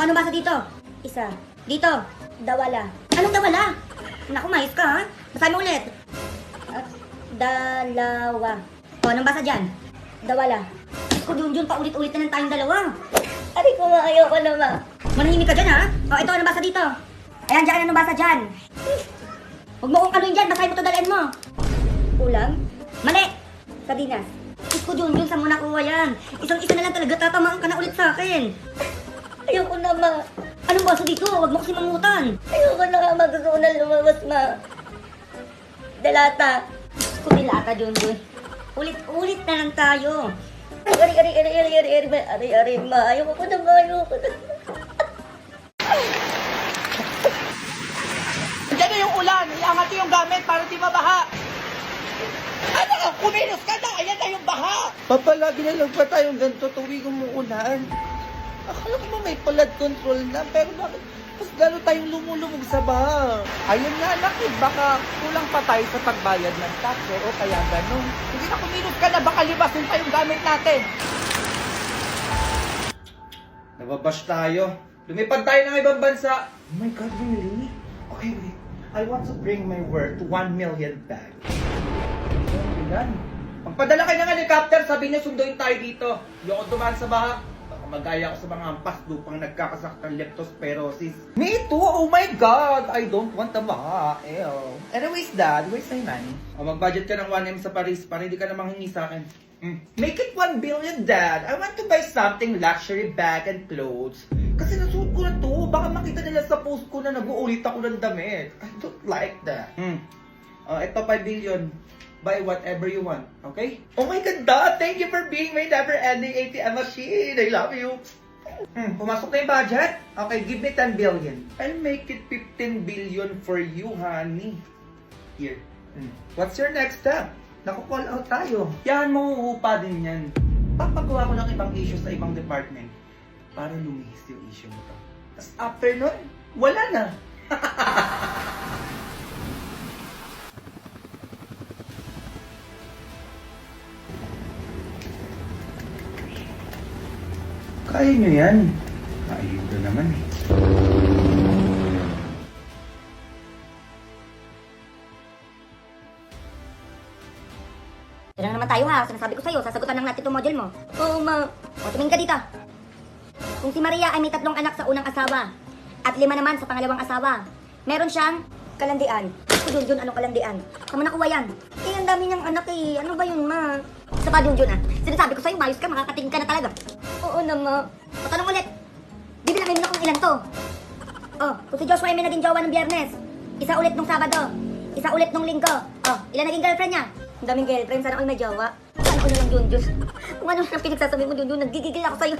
ano basa dito? Isa. Dito. Dawala. Anong dawala? Naku, mais ka ha? Basahin mo ulit. At dalawa. O, anong basa dyan? Dawala. Ko Junjun, paulit-ulit na lang tayong dalawa. Aray ko, ayaw ko na ma. Manahimik ka dyan ha? O, ito, anong basa dito? Ayan, dyan, anong basa dyan? Huwag mo kong kanuin dyan, basahin mo ito, dalhin mo. Ulam? Mali! Sardinas. Ko Junjun, saan mo nakuha yan? Isang-isa na lang talaga, tatamaan ka na ulit sa akin. Ayoko na ma. Anong baso dito? Huwag mo kasi mangutan. Ayoko na nga, gusto ko na lumabas ma. Delata. Ko dilata, Junjun. Ulit-ulit na lang tayo. Ari, ma. Ayoko ko na ma, ayoko na. Diyan na yung ulan. Iangat yung gamit para di mabaha. Ano? Kumilos ka na. Ayan na yung baha. Papalagi na lang pa tayong ganito tuwing umuulan. Akala ko ba may flood control na, pero bakit mas lalo tayong lumulubog sa baha? Ayun nga anak, baka kulang pa tayo sa pagbayad ng tax o kaya ganun. Hindi na kumilos ka na, baka libasin pa yung gamit natin. Nababash tayo. Lumipad tayo ng ibang bansa. Oh my God, really? Okay, wait. I want to bring my work to 1 million back. Yan. Magpadala kayo ng helicopter, sabi niya sunduin tayo dito. Hindi ako dumaan sa baha. Baka magaya ako sa mga ampas lupang nagkakasaktan leptospirosis. Me too! Oh my God! I don't want the baha. Ew. Anyways, Dad, where's my money? O mag-budget ka ng 1M sa Paris para hindi ka na manghingi sa akin. Make it 1 billion, Dad. I want to buy something luxury bag and clothes. Kasi nasuot ko na to. Baka makita nila sa post ko na nag-uulit ako ng damit. I don't like that. Ito 5 billion. Buy whatever you want. Okay? Oh my God, Dad! Thank you for being my never-ending ATM machine. I love you. Pumasok na yung budget? Okay, give me 10 billion. I'll make it 15 billion for you, honey. Here. What's your next step? Naku-call out tayo. Yan, mauupa din yan. Papagawa ko ng ibang issue sa ibang department para lumihis yung issue mo to. Tapos after nun, wala na. Kaya nyo yan. Ayuda naman eh. Ito na naman tayo ha. Sinasabi ko sa'yo, sasagutan lang natin itong module mo. Oo, ma. O, tumingin ka dito. Kung si Maria ay may 3 anak sa unang asawa at 5 naman sa pangalawang asawa, meron siyang kalandian. Ko Junjun, anong kalandian? Saan mo nakuha yan? Eh, ang dami niyang anak eh. Ano ba yun, ma? Sa pa, Junjun ah. Sinasabi ko sa'yo, mayos ka, makakatingin ka na talaga. Oo na, ma. O, tanong ulit. Bibilangin mo na kung ilan to. Oh, kung si Joshua ay may naging jowa ng Biyernes, isa ulit nung Sabado, isa ulit nung Linggo. Oh, ilan naging girlfriend niya? Ang daming girlfriend, sana all may jowa. Sana all na lang, Junjun. Kung ano lang pinagsasabi mo, Junjun, nagigigil ako sa'yo.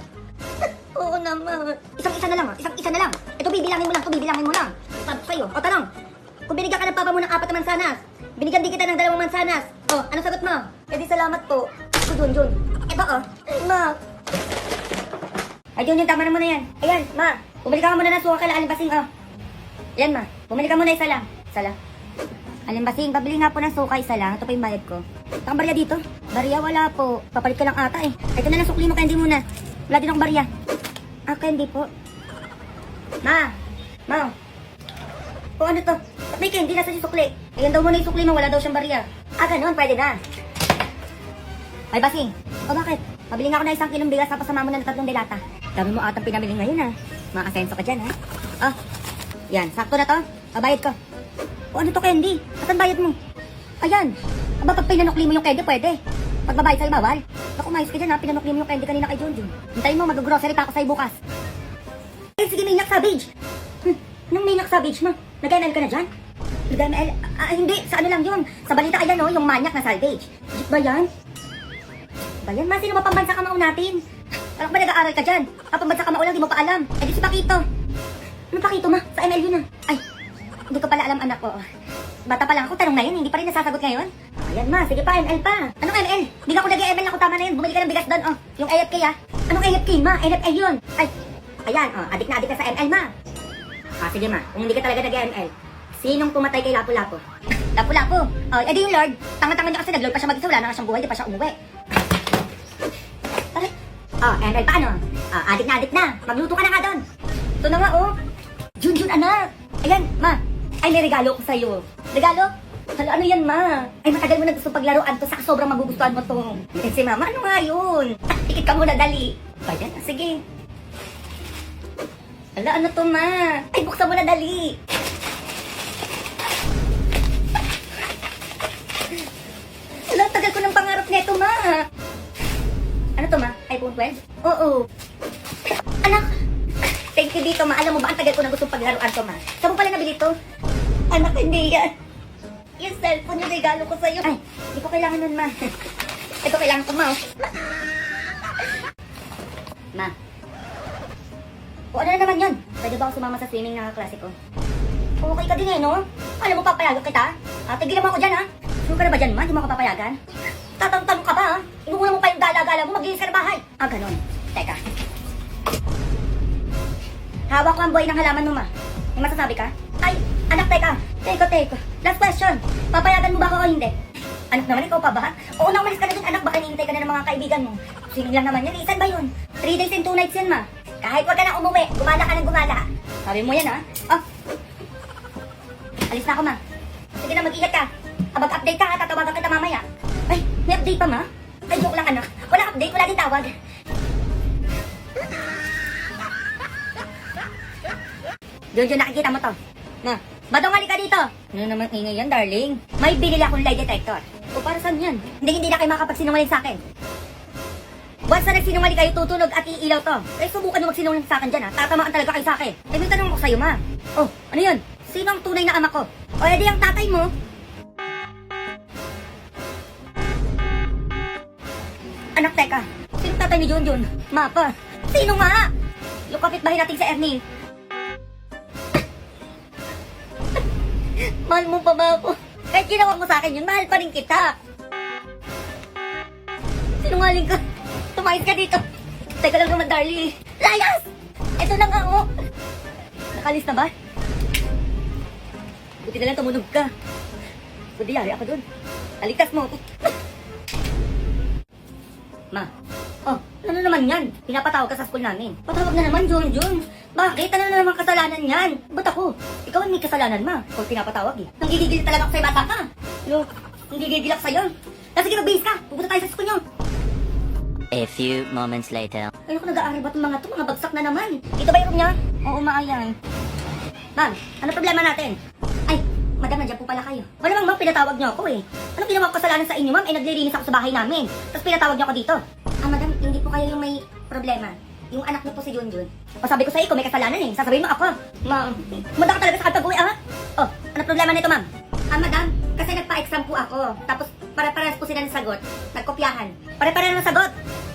Oo naman. Isang-isa na lang, isang-isa na lang. Ito, bibilangin mo lang, bibilangin mo lang. Sabi ko sa'yo. O, tanong. Kung binigyan ka ng papa mo ng 4 na mansanas, binigyan din kita ng 2 mansanas. O, ano sagot mo? Eh di salamat po. Ko Junjun. Ito, oh. Ma. Ay, Junjun, tama na muna yan. Ayan, ma. Bumili ka muna ng suka kala alimbasing, oh. Ayan, ma. Bumili ka muna isa lang. Isa lang. Alimbasing, pabili nga po ng suka, isa lang. Ito pa yung bayad ko. Ito ang barya dito. Barya, wala po. Papalit ka lang ata eh. Ito na lang sukli mo, candy muna. Wala din akong barya. Ah, candy po. Ma. Ma. O ano to? Ba't may candy nasa si sukli? Ayan daw muna yung sukli mo, wala daw siyang barya. Ah, ganun, pwede na. Ay, basing. O bakit? Pabili nga ako ng 1 kilong bigas tapos sama mo na ng 3 delata. Dami mo atang pinamili ngayon ha. Mga-asenso ka dyan ha. Oh, yan, sakto na to. Bayad ko. O ano to, candy? Asan bayad mo? Ayan. Aba, pag pinanukli mo yung candy, pwede. Pag babayad sa'yo, bawal. Naku, mayos ka dyan ha. Pinanukli mo yung candy kanina kay Junjun. Hintayin mo, mag-grocery pa ako sa'yo bukas. Eh, sige, Maniac Savage. Anong Maniac Savage mo? Nag-ML ka na dyan? Nag-ML? Hindi. Sa ano lang yun? Sa balita ayan o, yung Maniac na Salvage. Legit ba yan? Ba yan? Ma, sino ba pambansa kamao natin? Alam ba nag-aaral ka dyan? Pambansa kamao lang, di mo pa alam. Eh, di si Pakito. Ano Pakito, ma? Sa ML yun ah. Ay, hindi ko pala alam, anak ko. Bata pa lang ako, tanong na yun, hindi pa rin nasasagot ngayon. Ayan ma, sige pa, ML pa. Anong ML? Hindi nga ako nag-ML, ako tama na yun. Bumili ka ng bigas doon, oh. Yung AFK ah. Anong AFK, ma? NFL yun. Ay, ayan, oh, adik na adik ka sa ML, ma. Ah, sige ma, kung hindi ka talaga nag-ML, sinong pumatay kay Lapu-Lapu? Lapu-Lapu? Oh, edi yung Lord. Tanga-tanga niya kasi nag-Lord pa siya mag-isa, wala na nga siyang buhay, di pa siya umuwi. Tara. Oh, ML pa ano? Oh, adik na, magluto ka na nga doon. Ito na nga, oh. Junjun, anak. Ayan, ma. Ay, may regalo ko sa'yo. Regalo? Hala, ano yan, ma? Ay, matagal mo na gusto paglaruan to. Saka sobrang magugustuhan mo to. Eh, si mama, ano nga yun? Tikit ka muna, dali. Ba yan? Sige. Hala, ano to, ma? Ay, buksan mo na, dali. Hala, tagal ko ng pangarap nito, ma. Ano to, ma? iPhone 12? Oo. Anak, thank you dito, ma. Alam mo ba, ang tagal ko na gusto paglaruan to, ma. Saan mo pala nabili to? Anak, hindi yan. Yung cellphone yung regalo ko sa'yo. Ay, hindi ko kailangan nun, ma. Ito kailangan ko, ma. Oh. Ma. O ano na naman yun? Pwede ba ako sumama sa swimming na klase ko? Okay ka din eh, no? Alam mo, papayagan kita? Tigilan mo ako dyan, ha? Sure ka na ba dyan, ma? Di mo ako papayagan? Tatanong ka ba, ha? Inuuna mo pa yung gala-gala mo, mag-iis ka na bahay. Ganon. Teka. Hawak ko ang buhay ng halaman mo, ma. May masasabi ka? Ay, anak, teka. Teko. Last question. Papayagan mo ba ako o hindi? Anak naman, ikaw pa ba? Oo na, umalis ka na dun, anak. Baka hinihintay ka na ng mga kaibigan mo. Swimming lang naman yan. Isan ba yun? 3 days and 2 nights yan, ma. Kahit wag ka na umuwi, gumala ka ng gumala. Sabi mo yan, ha? Oh. Alis na ako, ma. Sige na, mag-ingat ka. Mag-update ka, ha? Tatawagan kita mamaya. Ay, may update pa, ma? Ay, joke lang, anak. Wala update, wala din tawag. Junjun, nakikita mo to. Ma, badong ka dito. Ano naman ingay yan, darling? May binili akong lie detector. O para saan yan? Hindi na kayo makapagsinungaling sa akin. Once na nagsinungaling kayo, tutunog at iilaw to. Eh, subukan nyo magsinungaling sa akin dyan, ha? Tatamaan talaga kayo sa akin. Eh, may tanong ko sa'yo, ma. Oh, ano yun? Sino ang tunay na ama ko? O, edi ang tatay mo. Anak, teka. Sino tatay ni Junjun? Ma pa. Sino nga? Yung kapitbahay natin sa Ernie. Mahal mo pa ba ako? Kahit ginawa mo sa akin yun, mahal pa rin kita. Sinungaling ka. Tumayos ka dito. Teka lang naman, darling. Layas! Ito na nga, oh. Nakalis na ba? Buti na lang tumunog ka. Buti yari ako dun. Aligtas mo ako. Ma. Oh, ano naman yan? Pinapatawag ka sa school namin. Patawag na naman, Junjun. Bakit? Ano na naman kasalanan yan? Ba't ako? Ikaw ang may kasalanan, ma. Ikaw pinapatawag eh. Nanggigigil talaga ako sa'yo, bata ka. Look, nanggigigil ako sa'yo. Sige, mag-base ka. Pupunta tayo sa school nyo. A few moments later. Ayun ko nag-aaral ba itong mga to? Mga bagsak na naman. Dito ba yung room niya? Oo, maayan. Ma'am, ano problema natin? Ay, madam, nandiyan po pala kayo. Wala namang ma'am, pinatawag niyo ako eh. Anong ginawa ko kasalanan sa inyo, ma'am? Eh, naglilinis ako sa bahay namin. Tapos pinatawag niyo ako dito. Madam, hindi po kayo yung may problema. Yung anak niyo po si Junjun. O sabi ko sa iyo, may kasalanan eh. Sasabihin mo ako. Ma'am, manda ka talaga sa kapag-uwi, ah? Oh, ano problema nito, ma'am? Madam, kasi nagpa-exam po ako. Tapos, pare-parehas po sila ng sagot. Nagkopyahan. Pare-pareho ng sagot.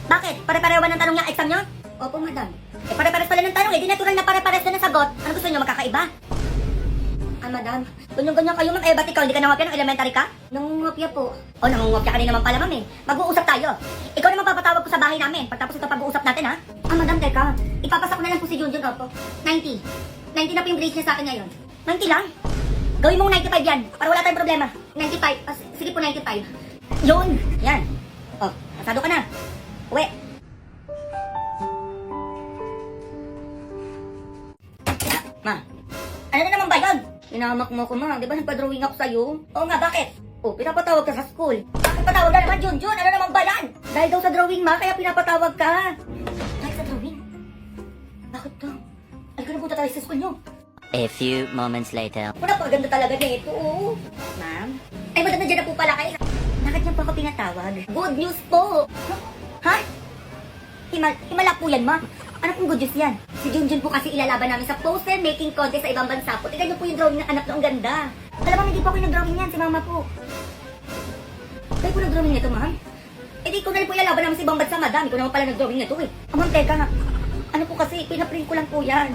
Bakit? Pare-pareho ba ng tanong niya exam niyo? Opo, madam. Eh, pare-parehas pala ng tanong eh. Di natural na pare-parehas na ng sagot. Ano gusto niyo, magkakaiba? Madam, ganyan-ganyan kayo, ma'am. Eh, ba't ikaw, hindi ka nangopya ng elementary ka? Nangungopya po. O, nangungopya ka rin naman pala, ma'am eh. Mag-uusap tayo. Ikaw naman papatawag ko sa bahay namin. Pagtapos ito pag-uusap natin, ha? Madam, teka. Ipapasa ko na lang po si Junjun, opo. 90. 90 na po yung grades niya sa akin ngayon. 90 lang? Gawin mong 95 yan, para wala tayong problema. 95. Sige po, 95. Yun. Yan. Oh, pasado ka na. Uwi. Ma, ano na naman ba yun? Inamak mo ko, ma. Di ba nagpa-drawing ako sa'yo? Oo nga, bakit? Oh, pinapatawag ka sa school. Bakit patawag ka naman, Junjun? Ano naman ba yan? Dahil daw sa drawing, ma, kaya pinapatawag ka. Dahil sa drawing? Bakit daw? Ay, kung napunta tayo sa school nyo. A few moments later. Napakaganda talaga nito, oh. Ma'am? Ay, madam, nandiyan na po pala kayo. Bakit niyo po ako pinatawag? Good news po. Ha? Himala po yan, ma. Ano pong good news yan? Si Junjun po kasi ilalaban namin sa poster making contest sa ibang bansa po. Tignan niyo po yung drawing ng anak na ang ganda. Alam mo, hindi po ako yung nag-drawing yan, si mama po. Kayo po nag-drawing nito, ma'am? Eh, di ko na rin po ilalaban namin sa ibang bansa, madam. Hindi ko naman pala nag-drawing nito, eh. Ma'am, teka. Ano po kasi, pinaprint ko lang po yan.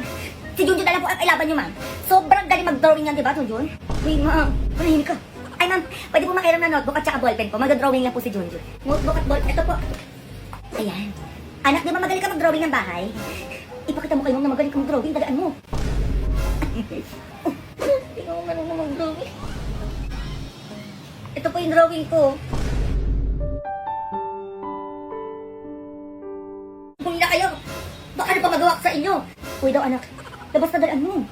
Si Junjun na lang po ang ilaban niyo, ma'am. Sobrang galing mag-drawing yan, di ba, Junjun? Uy, ma'am. Manahimik ka. Ay, ma'am. Pwede po makiram ng notebook at saka ballpen po. Mag-drawing lang po si Junjun. Notebook at ballpen. Ito po. Ayan. Anak, di ba magaling ka mag-drawing ng bahay? Ipakita mo kayo na magaling ka mag-drawing. Dagaan mo. Hindi ko marunong mag-drawing. Ito po yung drawing ko. Huli na kayo. Baka ano pa magawa ko sa inyo? Uy daw, anak. Labas na dalaan mo.